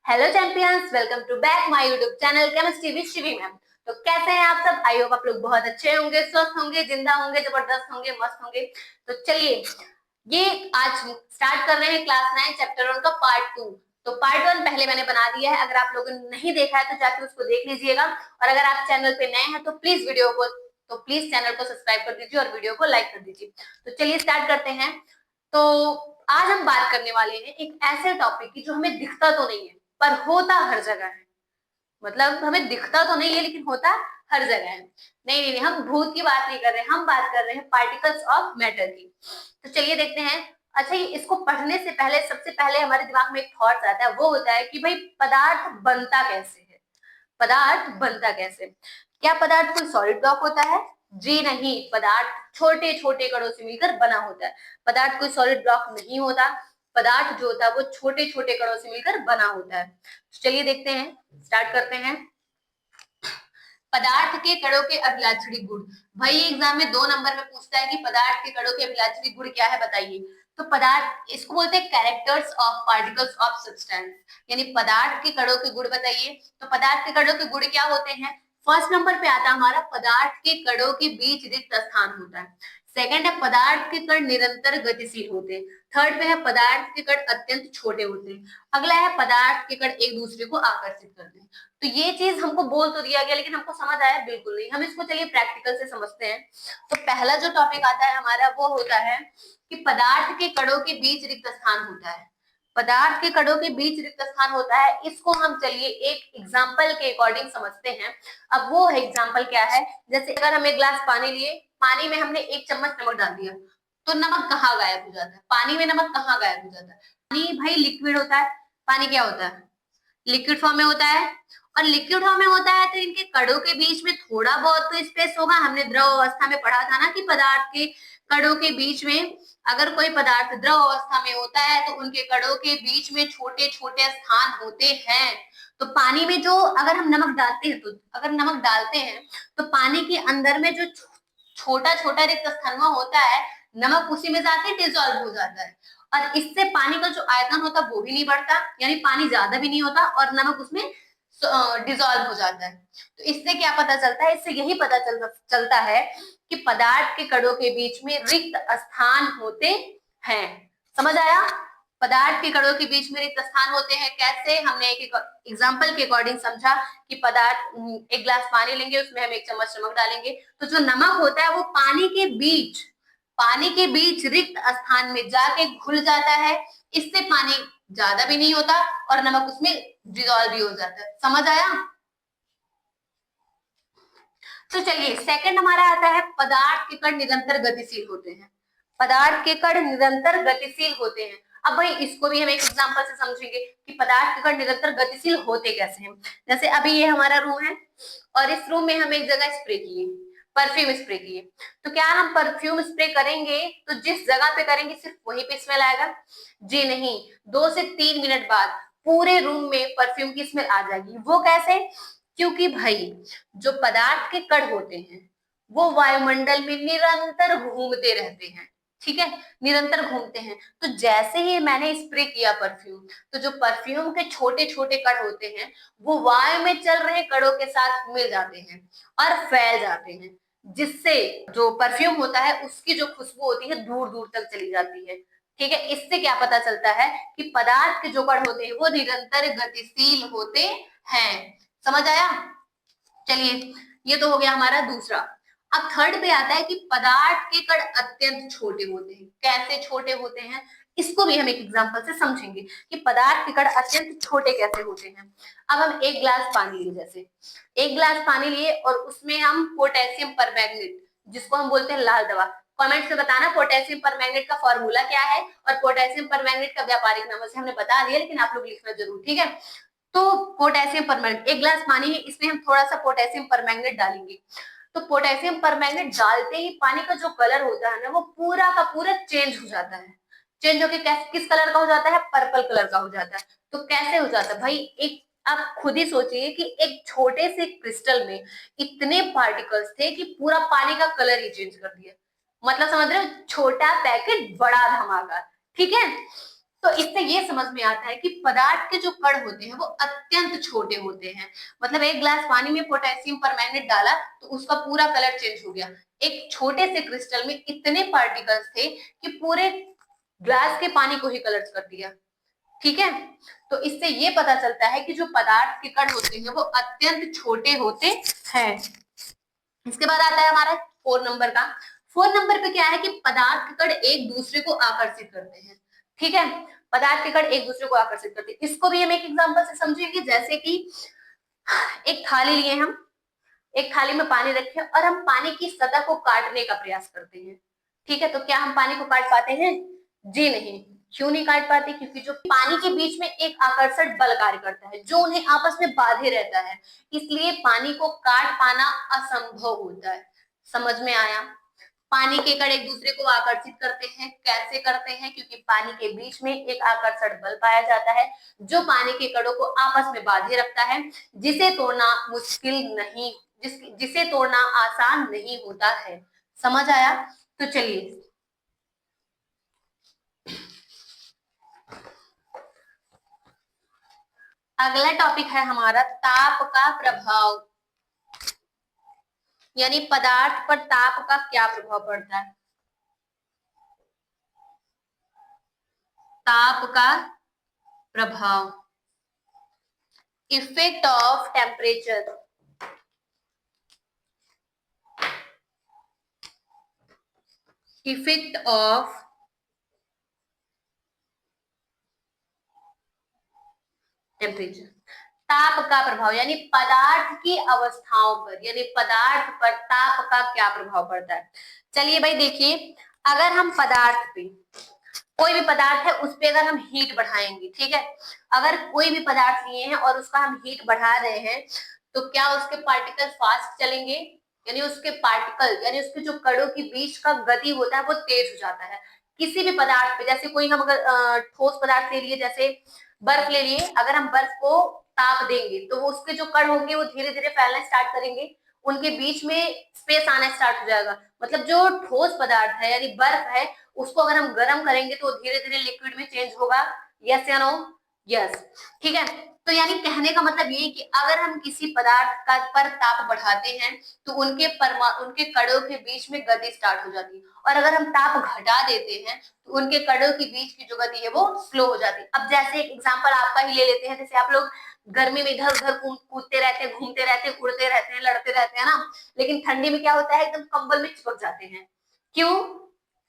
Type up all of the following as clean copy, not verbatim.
Hello champions, welcome to back my YouTube channel chemistry with Shivi ma'am. तो कैसे हैं आप सब? आई होप आप लोग बहुत अच्छे होंगे, स्वस्थ होंगे, जिंदा होंगे, जबरदस्त होंगे, मस्त होंगे। तो चलिए, ये आज स्टार्ट कर रहे हैं क्लास 9 चैप्टर 1 का पार्ट 2। तो पार्ट 1 पहले मैंने बना दिया है, अगर आप लोगों ने नहीं देखा है तो जाकर उसको देख लीजिएगा। और अगर आप चैनल पे नए हैं तो प्लीज चैनल को सब्सक्राइब कर दीजिए और वीडियो को लाइक कर दीजिए। तो चलिए स्टार्ट करते हैं। तो आज हम बात करने वाले हैं एक ऐसे टॉपिक की जो हमें दिखता तो नहीं है पर होता हर जगह है। मतलब हमें दिखता तो नहीं है लेकिन होता हर जगह है। नहीं नहीं नहीं, हम भूत की बात नहीं कर रहे हैं, हम बात कर रहे हैं पार्टिकल्स ऑफ मैटर की। तो चलिए देखते हैं। अच्छा, ये इसको पढ़ने से पहले सबसे पहले हमारे दिमाग में एक थॉट आता है, वो होता है कि भाई पदार्थ बनता कैसे है। पदार्थ बनता कैसे? क्या पदार्थ कोई सॉलिड ब्लॉक होता है? जी नहीं, पदार्थ छोटे छोटे कणों से मिलकर बना होता है। पदार्थ कोई सॉलिड ब्लॉक नहीं होता। पदार्थ जो होता है वो छोटे छोटे कणों से मिलकर बना होता है। तो चलिए देखते हैं, स्टार्ट करते हैं। पदार्थ के कणों के अभिलाक्षणी गुण। भाई एग्जाम में 2 नंबर में पूछता है कि पदार्थ के कणों के अभिलाक्षणी गुण क्या है, बताइए। तो पदार्थ, इसको बोलते हैं characters of particles of substance, यानी पदार्थ के कणों के गुण बताइए। तो पदार्थ के कणों के गुण क्या होते हैं? फर्स्ट नंबर पे आता है हमारा, पदार्थ के कणों के बीच रिक्त स्थान होता है। सेकंड है, पदार्थ के कण निरंतर गतिशील होते हैं। थर्ड पे है, पदार्थ के कण अत्यंत छोटे होते हैं। अगला है, पदार्थ के कण एक दूसरे को आकर्षित करते हैं। तो ये चीज हमको बोल तो दिया गया लेकिन हमको समझ आया बिल्कुल नहीं। हम इसको चलिए प्रैक्टिकल से समझते हैं। तो पहला जो टॉपिक आता है हमारा वो होता है कि पदार्थ के कणों के बीच रिक्त स्थान होता है। पदार्थ के कणों के बीच रिक्त स्थान होता है, इसको हम चलिए एक एग्जाम्पल के अकॉर्डिंग समझते हैं। अब वो एग्जाम्पल क्या है? जैसे अगर हम एक ग्लास पानी लिए, पानी में हमने 1 चम्मच नमक डाल दिया, तो नमक कहाँ गायब हो जाता है? पानी में नमक कहाँ गायब हो जाता है? पानी भाई लिक्विड होता है। पानी क्या होता है? लिक्विड फॉर्म में होता है। और लिक्विड फॉर्म में होता है तो इनके कणों के बीच में थोड़ा बहुत तो स्पेस होगा। हमने द्रव अवस्था में पढ़ा था ना कि पदार्थ के कणों के बीच में, अगर कोई पदार्थ द्रव अवस्था में होता है तो उनके कणों के बीच में छोटे छोटे स्थान होते हैं। तो पानी में जो अगर हम नमक डालते हैं, तो अगर नमक डालते हैं तो पानी के अंदर में जो छोटा छोटा रिक्त स्थान होता है, नमक उसी में जाके डिजोल्व हो जाता है। और इससे पानी का जो आयतन होता है वो भी नहीं बढ़ता, यानी पानी ज्यादा भी नहीं होता और नमक उसमें डिजोल्व हो जाता है। तो इससे क्या पता चलता है? इससे यही पता चलता है कि पदार्थ के कणों के बीच में रिक्त स्थान होते हैं। समझ आया? पदार्थ के कणों के बीच में रिक्त स्थान होते हैं कैसे? हमने एक एग्जांपल के अकॉर्डिंग समझा कि पदार्थ, एक ग्लास पानी लेंगे, उसमें हम 1 चम्मच नमक डालेंगे, तो जो नमक होता है वो पानी के बीच रिक्त स्थान में जाके घुल जाता है। इससे पानी ज्यादा भी नहीं होता और नमक उसमें डिजोल्व भी हो जाता है। समझ आया? तो चलिए सेकंड हमारा आता है, पदार्थ के कण निरंतर गतिशील होते हैं। पदार्थ के कण निरंतर गतिशील होते हैं। अब भाई इसको भी हम एक एग्जांपल से समझेंगे कि पदार्थ के कण निरंतर गतिशील होते कैसे हैं। जैसे अभी ये हमारा रूम है और इस रूम में हम एक जगह स्प्रे किए, परफ्यूम स्प्रे किए। तो क्या हम परफ्यूम स्प्रे करेंगे तो जिस जगह पे करेंगे सिर्फ वहीं पे स्मेल आएगा? जी नहीं, 2 से 3 मिनट बाद पूरे रूम में परफ्यूम की स्मेल आ जाएगी। वो कैसे? क्योंकि भाई जो पदार्थ के कण होते हैं वो वायुमंडल में निरंतर घूमते रहते हैं। ठीक है, निरंतर घूमते हैं। तो जैसे ही मैंने स्प्रे किया परफ्यूम, तो जो परफ्यूम के छोटे छोटे कण होते हैं वो वायु में चल रहे कणों के साथ मिल जाते हैं और फैल जाते हैं, जिससे जो परफ्यूम होता है उसकी जो खुशबू होती है दूर दूर तक चली जाती है। ठीक है, इससे क्या पता चलता है कि पदार्थ के जो कण होते हैं वो निरंतर गतिशील होते हैं। समझ आया? चलिए, ये तो हो गया हमारा दूसरा। अब थर्ड पे आता है कि पदार्थ के कण अत्यंत छोटे होते हैं। कैसे छोटे होते हैं, इसको भी हम एक एग्जांपल से समझेंगे कि पदार्थ के कण अत्यंत छोटे कैसे होते हैं। अब हम एक ग्लास पानी लिए, जैसे एक ग्लास पानी लिए और उसमें हम पोटेशियम परमैंगनेट, जिसको हम बोलते हैं लाल दवा, कमेंट से बताना पोटेशियम परमैंगनेट का फॉर्मूला क्या है और पोटेशियम परमैंगनेट का व्यापारिक नाम से हमने बता दिया, लेकिन आप लोग लिखना जरूर। ठीक है, तो पोटेशियम परमैंगनेट, एक ग्लास पानी है, इसमें हम थोड़ा सा पोटेशियम परमैंगनेट डालेंगे। तो पोटेशियम परमैंगनेट डालते ही पानी का जो कलर होता है ना वो पूरा का पूरा चेंज हो जाता है। चेंज होके किस कलर का हो जाता है? पर्पल कलर का हो जाता है। तो कैसे हो जाता है भाई? एक आप खुद ही सोचिए कि एक छोटे से क्रिस्टल में इतने पार्टिकल्स थे कि पूरा पानी का कलर ही चेंज कर दिया। मतलब समझ रहे हो? छोटा पैकेट बड़ा धमाका। ठीक है, तो इससे ये समझ में आता है कि पदार्थ के जो कण होते हैं वो अत्यंत छोटे होते हैं। मतलब एक ग्लास पानी में पोटेशियम परमैंगनेट डाला तो उसका पूरा कलर चेंज हो गया। एक छोटे से क्रिस्टल में इतने पार्टिकल्स थे कि पूरे ग्लास के पानी को ही कलर कर दिया। ठीक है, तो इससे ये पता चलता है कि जो पदार्थ के कण होते हैं वो अत्यंत छोटे होते हैं। इसके बाद आता है हमारा 4 नंबर का। 4 नंबर पे क्या है कि पदार्थ के कण एक दूसरे को आकर्षित करते हैं। ठीक है, पदार्थ के कण एक दूसरे को आकर्षित करते हैं। इसको भी हम एक एग्जांपल से समझेंगे, जैसे कि एक थाली लिए हम, एक थाली में पानी रखे और हम पानी की सतह को काटने का प्रयास करते हैं। ठीक है, तो क्या हम पानी को काट पाते हैं? जी नहीं। क्यों नहीं काट पाते? क्योंकि जो पानी के बीच में एक आकर्षण बल कार्य करता है जो उन्हें आपस में बांधे रहता है, इसलिए पानी को काट पाना असंभव होता है। समझ में आया? पानी के कण एक दूसरे को आकर्षित करते हैं। कैसे करते हैं? क्योंकि पानी के बीच में एक आकर्षण बल पाया जाता है जो पानी के कणों को आपस में बांधे रखता है, जिसे तोड़ना मुश्किल नहीं, जिसे तोड़ना आसान नहीं होता है। समझ आया? तो चलिए अगला टॉपिक है हमारा ताप का प्रभाव, यानी पदार्थ पर ताप का क्या प्रभाव पड़ता है। ताप का प्रभाव, effect of temperature, effect of temperature. ताप का प्रभाव यानी पदार्थ की अवस्थाओं पर, यानी पदार्थ पर ताप का क्या प्रभाव पड़ता है। चलिए भाई देखिए, अगर हम पदार्थ पे, कोई भी पदार्थ है उस पे अगर हम हीट बढ़ाएंगे, ठीक है, अगर कोई भी पदार्थ लिए हैं और उसका हम हीट बढ़ा रहे हैं तो क्या उसके पार्टिकल फास्ट चलेंगे? यानी उसके पार्टिकल, यानी उसके जो कणों के बीच का गति होता है वो तेज हो जाता है। किसी भी पदार्थ पे, जैसे कोई हम अगर ठोस पदार्थ ले लिए, जैसे बर्फ ले लिए, अगर हम बर्फ को ताप देंगे तो वो उसके जो कण होंगे वो धीरे धीरे फैलना स्टार्ट करेंगे, उनके बीच में स्पेस आना स्टार्ट हो जाएगा। मतलब जो ठोस पदार्थ है यानी बर्फ है, उसको अगर हम गर्म करेंगे तो धीरे धीरे लिक्विड में चेंज होगा। यस या नो? यस। ठीक है, तो यानी कहने का मतलब ये है कि अगर हम किसी पदार्थ का पर ताप बढ़ाते हैं तो उनके कणों के बीच में गति स्टार्ट हो जाती है, और अगर हम ताप घटा देते हैं तो उनके कणों के बीच की जो गति है वो स्लो हो जाती है। अब जैसे एक एग्जांपल आपका ही ले लेते हैं, जैसे आप लोग गर्मी में इधर उधर कूदते रहते हैं, घूमते रहते हैं, उड़ते रहते हैं, लड़ते रहते हैं ना, लेकिन ठंडी में क्या होता है, एकदम कंबल में चिपक जाते हैं। क्यों?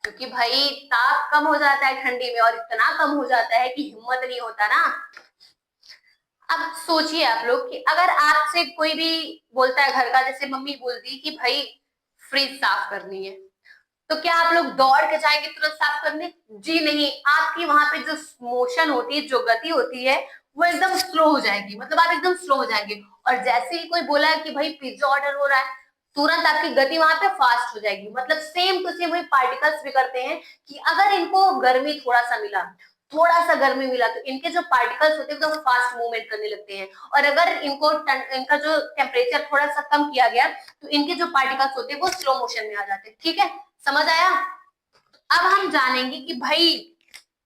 क्योंकि भाई ताप कम हो जाता है ठंडी में, और इतना कम हो जाता है कि हिम्मत नहीं होता ना। अब सोचिए आप लोग कि अगर आपसे कोई भी बोलता है घर का, जैसे मम्मी बोलती कि भाई फ्रिज साफ करनी है, तो क्या आप लोग दौड़ के जाएंगे तुरंत साफ करने? जी नहीं। आपकी वहां पे जो मोशन होती है, जो गति होती है, वो एकदम स्लो हो जाएगी। मतलब आप एकदम स्लो हो जाएंगे, और जैसे ही कोई बोला है कि भाई पिज्जा ऑर्डर हो रहा है, तुरंत आपकी गति वहां पे फास्ट हो जाएगी। मतलब सेम टू सेम वही पार्टिकल्स भी करते हैं कि अगर इनको गर्मी थोड़ा सा मिला, थोड़ा सा गर्मी मिला, तो इनके जो पार्टिकल्स होते हैं एकदम फास्ट मूवमेंट करने लगते हैं, और अगर इनका जो टेम्परेचर थोड़ा सा कम किया गया तो इनके जो पार्टिकल्स होते हैं वो स्लो मोशन में आ जाते हैं। ठीक है, समझ आया? अब हम जानेंगे कि भाई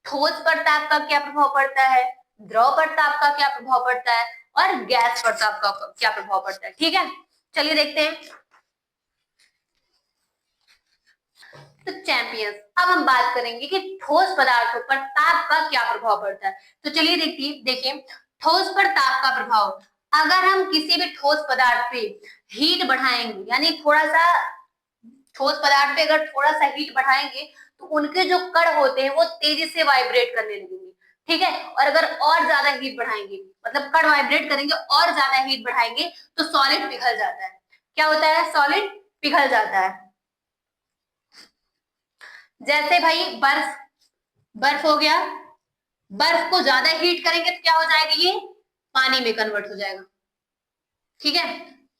ठोस पर ताप का क्या प्रभाव पड़ता है, द्रव पर ताप का क्या प्रभाव पड़ता है, और गैस पर ताप का क्या प्रभाव पड़ता है। ठीक है, चलिए देखते हैं। तो चैंपियंस, अब हम बात करेंगे कि ठोस पदार्थों पर ताप का क्या प्रभाव पड़ता है। तो चलिए देखिए ठोस पर ताप का प्रभाव, अगर हम किसी भी ठोस पदार्थ पे हीट बढ़ाएंगे, यानी थोड़ा सा ठोस पदार्थ पे अगर थोड़ा सा हीट बढ़ाएंगे तो उनके जो कण होते हैं वो तेजी से वाइब्रेट करने लगेंगे। ठीक है, और अगर और ज्यादा हीट बढ़ाएंगे, मतलब कण वाइब्रेट करेंगे और ज्यादा हीट बढ़ाएंगे तो सॉलिड पिघल जाता है। क्या होता है? सॉलिड पिघल जाता है। जैसे भाई बर्फ, बर्फ हो गया, बर्फ को ज्यादा हीट करेंगे तो क्या हो जाएगा, ये पानी में कन्वर्ट हो जाएगा। ठीक है,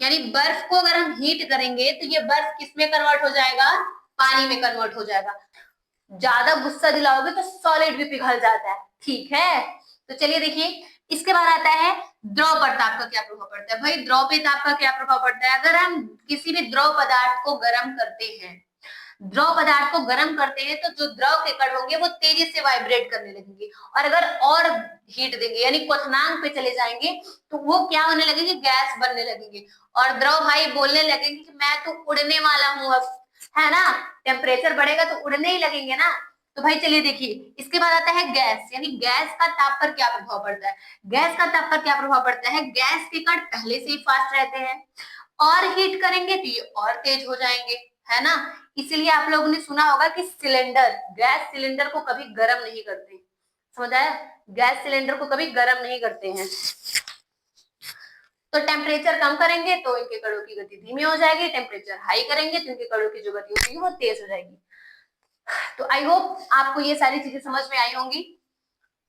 यानी बर्फ को अगर हम हीट करेंगे तो ये बर्फ किस में कन्वर्ट हो जाएगा? पानी में कन्वर्ट हो जाएगा। ज्यादा गुस्सा दिलाओगे तो सॉलिड भी पिघल जाता है। ठीक है, तो चलिए देखिए, इसके बाद आता है द्रव पर ताप का क्या प्रभाव पड़ता है। भाई द्रव पे ताप का क्या प्रभाव पड़ता है? अगर हम किसी भी द्रव पदार्थ को गर्म करते हैं, द्रव पदार्थ को गर्म करते हैं तो जो द्रव के कण होंगे वो तेजी से वाइब्रेट करने लगेंगे, और अगर और हीट देंगे यानी क्वथनांक पे चले जाएंगे तो वो क्या होने लगेंगे, गैस बनने लगेंगे, और द्रव भाई बोलने लगेंगे कि मैं तो उड़ने वाला हूँ अब, है ना। टेम्परेचर बढ़ेगा तो उड़ने ही लगेंगे ना। तो भाई चलिए देखिए, इसके बाद आता है गैस, यानी गैस का ताप पर क्या प्रभाव पड़ता है। गैस का ताप पर क्या प्रभाव पड़ता है, गैस के कण पहले से ही फास्ट रहते हैं, और हीट करेंगे तो ये और तेज हो जाएंगे, है ना। इसीलिए आप लोगों ने सुना होगा कि सिलेंडर, गैस सिलेंडर को कभी गर्म नहीं करते, समझ आया, गैस सिलेंडर को कभी गर्म नहीं करते हैं। तो टेम्परेचर कम करेंगे तो इनके कणों की गति धीमी हो जाएगी, टेम्परेचर हाई करेंगे तो इनके कणों की जो गति होगी वो तेज हो जाएगी। तो आई होप आपको ये सारी चीजें समझ में आई होंगी।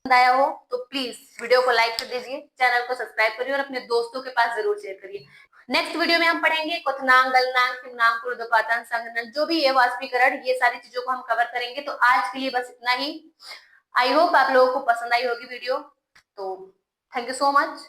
पसंद आया हो तो प्लीज वीडियो को लाइक कर दीजिए, चैनल को सब्सक्राइब करिए और अपने दोस्तों के पास जरूर शेयर करिए। नेक्स्ट वीडियो में हम पढ़ेंगे क्वथनांक, गलनांक, निम्नांक, ऊर्ध्वपातन, संघनन, जो भी है वाष्पीकरण, ये सारी चीजों को हम कवर करेंगे। तो आज के लिए बस इतना ही। आई होप आप लोगों को पसंद आई होगी वीडियो। तो थैंक यू सो मच।